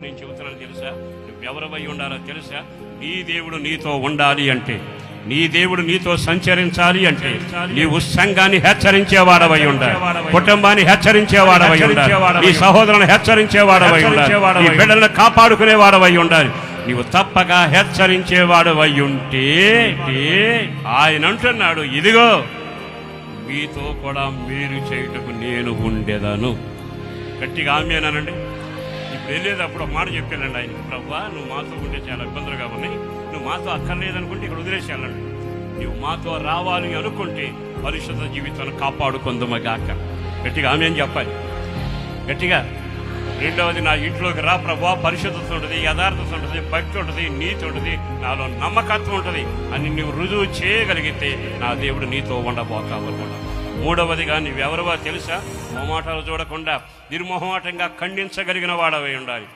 నేను చెబుతున్నాను తెలుసా, నువ్వెవరవై ఉండాలో తెలుసా? నీ దేవుడు నీతో ఉండాలి అంటే, నీ దేవుడు నీతో సంచరించాలి అంటే నీవు సంఘాన్ని హెచ్చరించేవాడవై ఉండాలి, కుటుంబాన్ని హెచ్చరించేవాడవై ఉండాలి, నీ సహోదరులను హెచ్చరించేవాడవై ఉండాలి, నీ బిడ్డలను కాపాడుకునేవాడవై ఉండాలి. నీవు తప్పక హెచ్చరించేవాడవై ఉంటే ఆయన అంటున్నాడు, ఇదిగో మీతో కూడా మీరు చేయుటకు నేను ఉండేదాను. గట్టిగా ఆమేనండి. ఇప్పుడు వెళ్ళేటప్పుడు ఒక మాట చెప్పానండి ఆయన, ప్రభువా నువ్వు మాతో ఉంటే చాలా ఇబ్బందులుగా ఉన్నాయి, నువ్వు మాతో అక్కర్లేదనుకుంటే ఇక్కడ వదిలేసి వెళ్ళండి, నువ్వు మాతో రావాలి అనుకుంటే పరిశుద్ధ జీవితాన్ని కాపాడుకుందుమగాక. గట్టిగా ఆమేన్ చెప్పాలి, గట్టిగా. రెండవది, నా ఇంట్లోకి రా ప్రభువా, పరిశుద్ధత ఉంటుంది, యథార్థత ఉంటుంది, భక్తి ఉంటుంది, నీతి ఉంటుంది, నాలో నమ్మకత్వం ఉంటుంది అని నువ్వు రుజువు చేయగలిగితే నా దేవుడు నీతో ఉండబోతావన్నమాట. మూడవదిగా, నువ్వెవరవో తెలుసా? మొహమాటాలు చూడకుండా నిర్మోహమాటంగా ఖండించగలిగిన వాడవై ఉండాలి.